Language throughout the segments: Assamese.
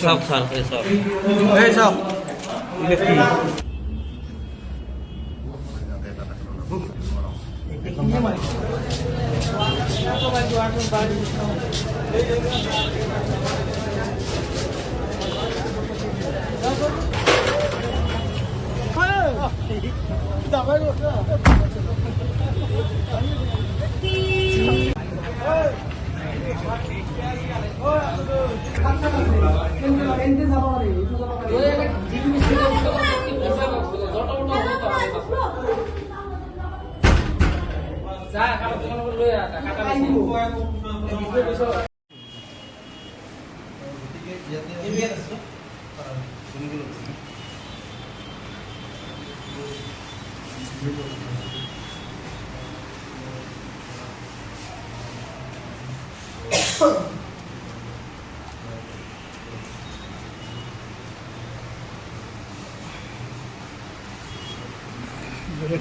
সব স্যার সব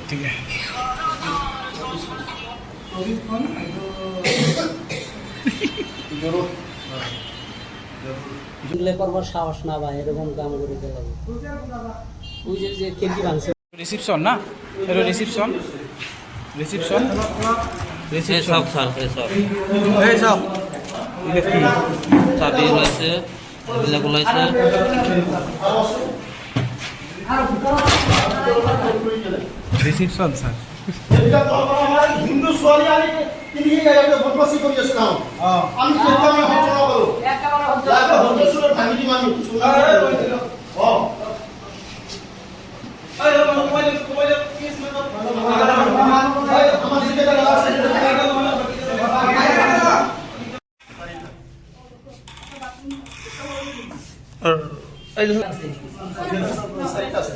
ঠিক আছে করবার সাহস না ভাই, এরকম কাম করে গেলাম ওই যে কেজি ভাঙছে রিসিপশন না, এটা রিসিপশন রিসিপশন সব স্যার সব চাবি রয়েছে, রিসিপশন স্যার হিন্দু সোয়ালি আলী তিনি বদমাশি করে আসলাম আমি কেমন হচ্ছে না বলো একেবারে হচ্ছে সুরের ফ্যামিলি মানুষ ও এই মোবাইল কেস মে তো আমার দিকে লাগা আছে এই সাইট আছে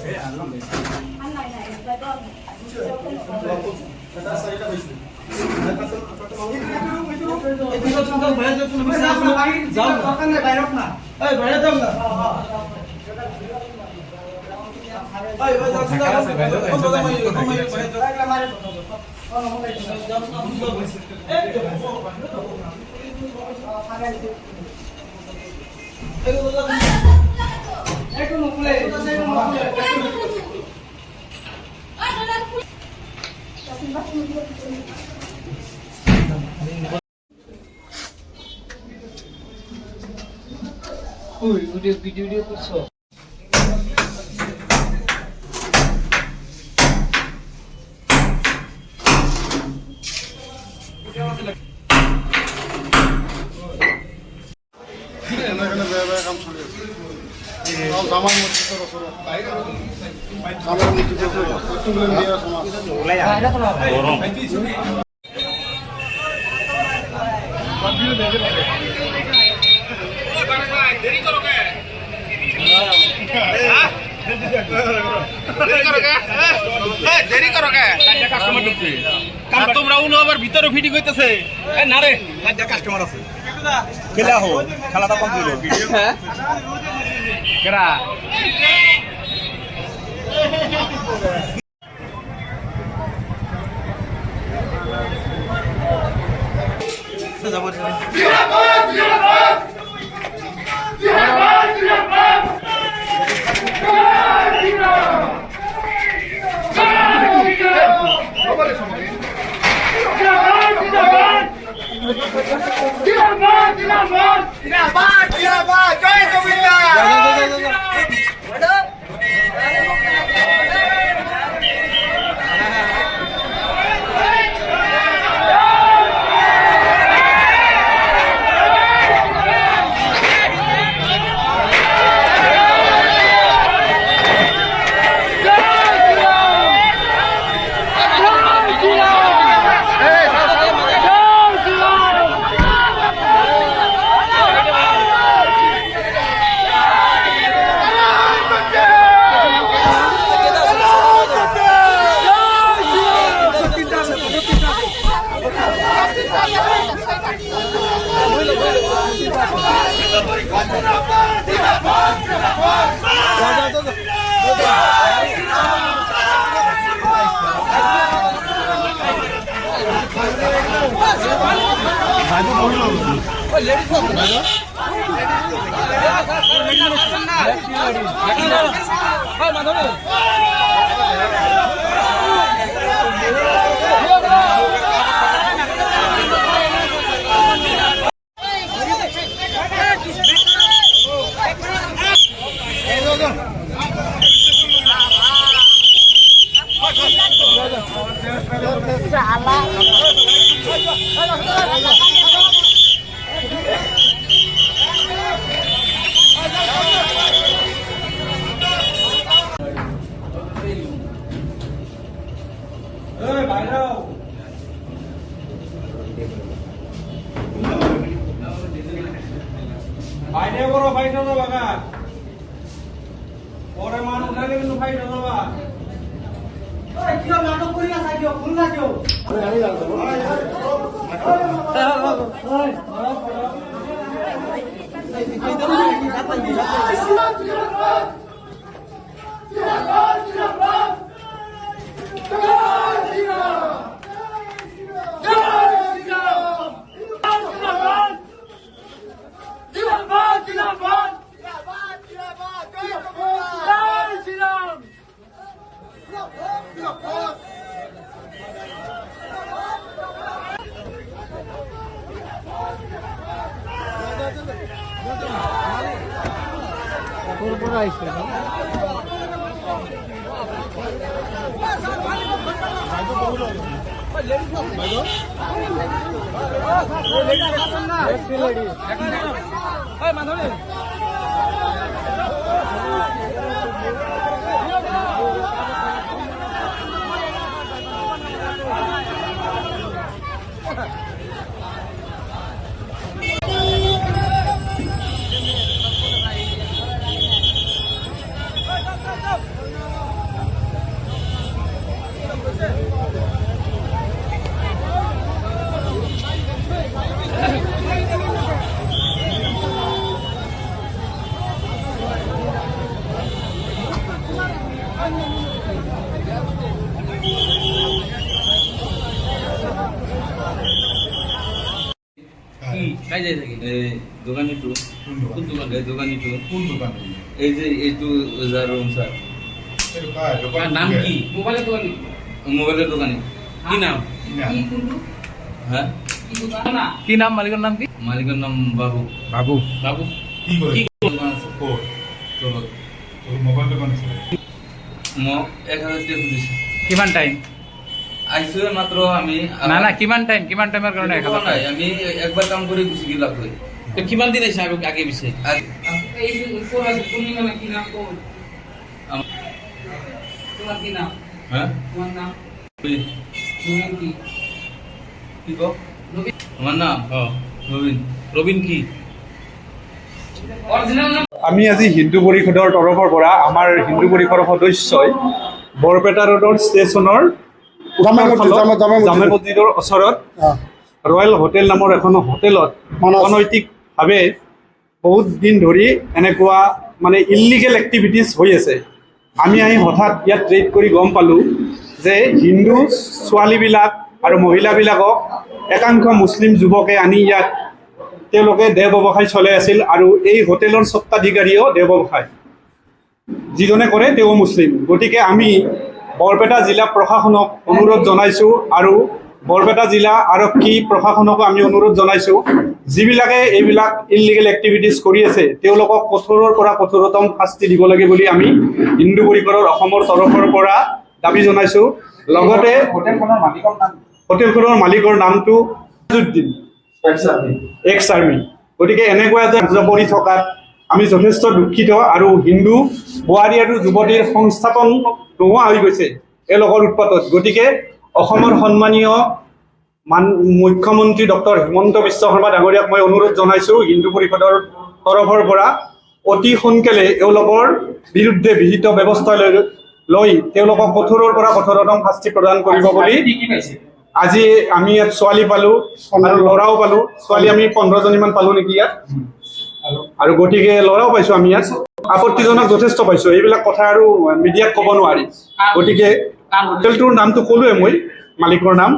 ভিডিও করছো জামার মধ্যে জামার দেরি করো কে কাস্টমার ঢুকছে তোমরা উনো আবার ভিতরে ফিটিং হইতেছে না রে কাস্টমার আছে খেলা হো খেলাটা কম দিল হ্যাঁ কেডা জিন্দাবাদ জয় গোবিন্দ বাইরে বড় ফাইট হলো বাগা পরে মান উঠালে কিন্তু ফাইট হলো বা ওই কি নাটক করি না সাইকেল ফুল না কেউ কাই যাই থাকি দোকান একটু কোন দোকান দোকান একটু কোন দোকান এই যে একটু রুম স্যার নাম কি মোবাইলের দোকানে কি নাম হ্যাঁ কি নাম মালিকের নাম কি মালিকের নাম বাবু বাবু বাবু কি করে কি দোকান আছে কোড তো তোর মোবাইল দোকান আছে 1000 টাকা দিছি কিমান টাইম আইসো মাত্র আমি না না কিমান টাইমের কারণে 1000 নাই আমি একবার কাম করে গুছি গিলা কই তো কিমান দিন আইছে আগে বিছে এই কোন আছে তুমি মানে কি নাম কোন তোমার কি নাম হ্যাঁ তোমার নাম নবীন কি কি গো আমার নাম নবীন রবিন কি অরিজিনাল নাম আমি আজি হিন্দু পৰিষদৰ তৰফৰ পৰা আমাৰ হিন্দু পৰিষদৰ সদস্যই বৰপেটা ৰোডৰ ষ্টেচনৰ জামে মছজিদৰ ওচৰত ৰয়েল হোটেল নামৰ এখন হোটেলত অনৈতিকভাৱে বহুত দিন ধৰি এনেকুৱা মানে ইলিগেল এক্টিভিটিজ হৈ আছে। আমি আহি হঠাৎ ইয়াত ৰেড কৰি গম পালোঁ যে হিন্দু ছোৱালীবিলাক আৰু মহিলাবিলাকক একাংশ মুছলিম যুৱকে আনি ইয়াত তেওঁলোকে দেহ ব্যৱসায় চলাই আছিল আৰু এই হোটেলৰ স্বত্বাধিকাৰীও দেহ ব্যৱসায় যিজনে কৰে তেওঁ মুছলিম। গতিকে আমি বৰপেটা জিলা প্ৰশাসনক অনুৰোধ জনাইছোঁ আৰু বৰপেটা জিলা আৰক্ষী প্ৰশাসনকো আমি অনুৰোধ জনাইছোঁ যিবিলাকে এইবিলাক ইলিগেল এক্টিভিটিজ কৰি আছে তেওঁলোকক কঠোৰৰ পৰা কঠোৰতম শাস্তি দিব লাগে বুলি আমি হিন্দু পৰিষদৰ অসমৰ তৰফৰ পৰা দাবী জনাইছোঁ। লগতে হোটেলখনৰ মালিকৰ নামটো তাজউদ্দিন এক্স আৰ্মি। গতিকে এনেকুৱা এটা কাৰ্য কৰি থকাত আমি যথেষ্ট দুখিত আৰু হিন্দু বোৱাৰী আৰু যুৱতীৰ সংস্থাপন নোহোৱা হৈ গৈছে এওঁলোকৰ উৎপাতত। গতিকে অসমৰ সন্মানীয় মুখ্যমন্ত্ৰী ডক্টৰ হিমন্ত বিশ্ব শৰ্মা ডাঙৰীয়াক মই অনুৰোধ জনাইছোঁ হিন্দু পৰিষদৰ তৰফৰ পৰা অতি সোনকালে এওঁলোকৰ বিৰুদ্ধে বিহিত ব্যৱস্থা লৈ তেওঁলোকক কঠোৰৰ পৰা কঠোৰতম শাস্তি প্ৰদান কৰিব বুলি। আজি আমি ইয়াত ছোৱালী পালোঁ আৰু ল'ৰাও পালোঁ। ছোৱালী আমি 15জনীমান পালোঁ নেকি ইয়াত, আৰু গতিকে ল'ৰাও পাইছোঁ আমি ইয়াত। আপত্তিজনক যথেষ্ট পাইছোঁ, এইবিলাক কথা আৰু মিডিয়াক ক'ব নোৱাৰি। গতিকে হোটেলটোৰ নামটো ক'লোৱে মই, মালিকৰ নাম।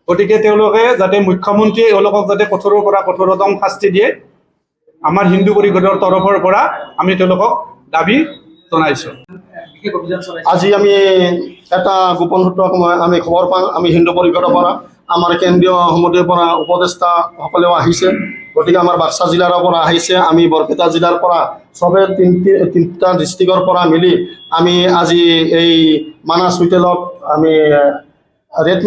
গতিকে তেওঁলোকে যাতে মুখ্যমন্ত্ৰীয়ে এওঁলোকক যাতে কঠোৰৰ পৰা কঠোৰতম শাস্তি দিয়ে আমাৰ হিন্দু পৰিষদৰ তৰফৰ পৰা আমি তেওঁলোকক দাবী জনাইছোঁ। বিশেষ অভিযান চলাইছে। আজি আমি এটা গোপন সূত্ৰক আমি খবৰ পাওঁ, আমি হিন্দু পৰিষদৰ পৰা আমাৰ কেন্দ্ৰীয় সমিতিৰ পৰা উপদেষ্টাসকলেও আহিছে, গতিকে আমাৰ বাক্সা জিলাৰ পৰা আহিছে, আমি বৰপেটা জিলাৰ পৰা চবে তিনিটা ডিষ্ট্ৰিক্টৰ পৰা মিলি আমি আজি এই মানাছ হোটেলত আমি ৰেড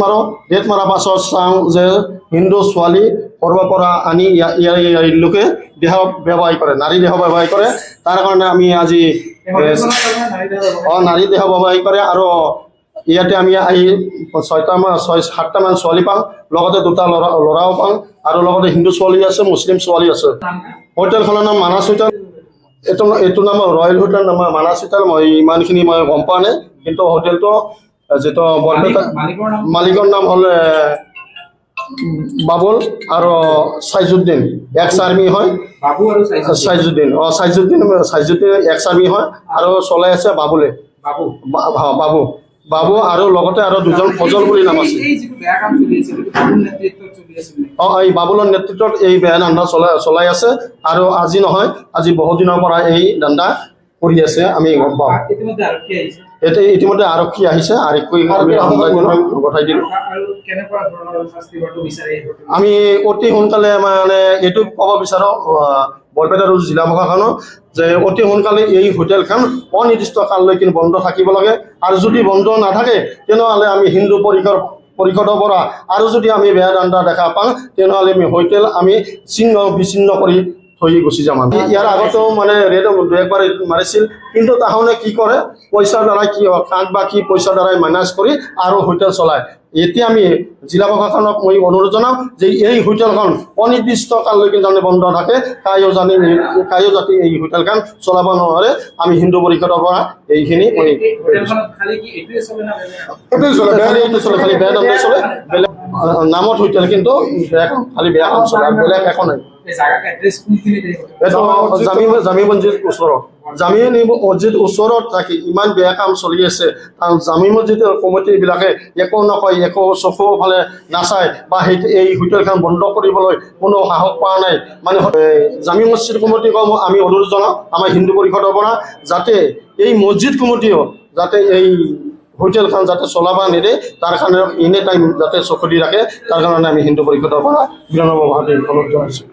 মাৰাৰ পাছত চাওঁ যে হিন্দু ছোৱালী কৰিব পৰা আনি ইয়াৰ লোকে দেহ ব্যৱহাৰ কৰে, নাৰী দেহ ব্যৱহাৰ কৰে। তাৰ কাৰণে আমি আজি নাৰী দেহ ব্যৱহাৰ কৰে আৰু ইয়াতে আমি আহি 6-7টামান ছোৱালী পাওঁ, লগতে 2টা ল'ৰাও পাওঁ আৰু লগতে হিন্দু ছোৱালী আছে, মুছলিম ছোৱালী আছে। হোটেলখনৰ নাম মানাছ হোটেল, এইটো নাম ৰয়েল হোটেল, নাম মানাছ হোটেল। মই ইমানখিনি মই গম পোৱা নাই, কিন্তু হোটেলটো যিটো বৰপেটা মালিকৰ নাম হ'ল বাবুল আৰু চাইজুদ্দিন, এক্স আৰ্মি হয়। বাবু আৰু চাইজুদ্দিন এক্স আৰ্মি হয় আৰু চলাই আছে বাবুলে, বাবু আৰু লগতে আৰু 2জন ফজল বুলি নাম আছে। এই যিটো বেয়া কাম চলি আছে, এইটো বাবুৰ নেতৃত্বত চলি আছে। এই বাবুলৰ নেতৃত্বত এই বেয়া ধান্দা চলাই আছে আৰু আজি নহয়, আজি বহুত দিনৰ পৰা এই ধান্দা কৰি আছে, আমি গম পাওঁ। ইতিমধ্যে আৰক্ষী আহিছে। ইতিমধ্যে আৰক্ষী আহিছে, আৰক্ষী গঠাই দিলোঁ। আৰু কেনেকুৱা ধৰণৰ শাস্তি হোৱাটো বিচাৰে? আমি অতি সোনকালে মানে এইটো ক'ব বিচাৰোঁ বৰপেটা জিলা প্ৰশাসনক যে অতি সোনকালে এই হোটেলখন অনিৰ্দিষ্ট কাললৈকে বন্ধ থাকিব লাগে, আৰু যদি বন্ধ নাথাকে তেনেহ'লে আমি হিন্দু পৰিষদৰ পৰা আৰু যদি আমি বেয়া ধান্দা দেখা পাওঁ তেনেহ'লে আমি হোটেল আমি বিচ্ছিন্ন কৰি থৈ গুচি যাম। ইয়াৰ আগতেও মানে ৰেড 2-1বাৰ মাৰিছিল, কিন্তু তাহোঁনে কি কৰে, পইচাৰ দ্বাৰাই কাক বা কি পইচাৰ দ্বাৰাই মাইনাছ কৰি আৰু হোটেল চলায়। এতিয়া আমি জিলা প্ৰশাসনক মই অনুৰোধ জনাম যে এই হোটেলখন অনিৰ্দিষ্ট কাললৈকে যাতে বন্ধ থাকে, কায়ো যাতে এই হোটেলখন চলাব নোৱাৰে। আমি হিন্দু পৰিষদৰ পৰা এইখিনি চলে, খালি বেয়া দামে চলে, বেলেগ নামত হোটেল, কিন্তু খালি বেয়া কাম চলে, বেলেগ একো নাই। এইটো জামি মছজিদ ওচৰত, জামি মছজিদ ওচৰত থাকি ইমান বেয়া কাম চলি আছে। জামি মছজিদৰ কমিটিবিলাকে একো নকয়, একো চকুফালে নাচায় বা এই হোটেলখন বন্ধ কৰিবলৈ কোনো সাহস পোৱা নাই। মানে জামি মছজিদ কমিটিক আমি অনুৰোধ জনাওঁ আমাৰ হিন্দু পৰিষদৰ পৰা যাতে এই মছজিদ কমিটিও যাতে এই হোটেলখন যাতে চলাব নিদিয়ে, তাৰ কাৰণে এনি টাইম যাতে চকু দি ৰাখে, তাৰ কাৰণে আমি হিন্দু পৰিষদৰ পৰা বিনম্ৰভাৱে অনুৰোধ জনাইছোঁ।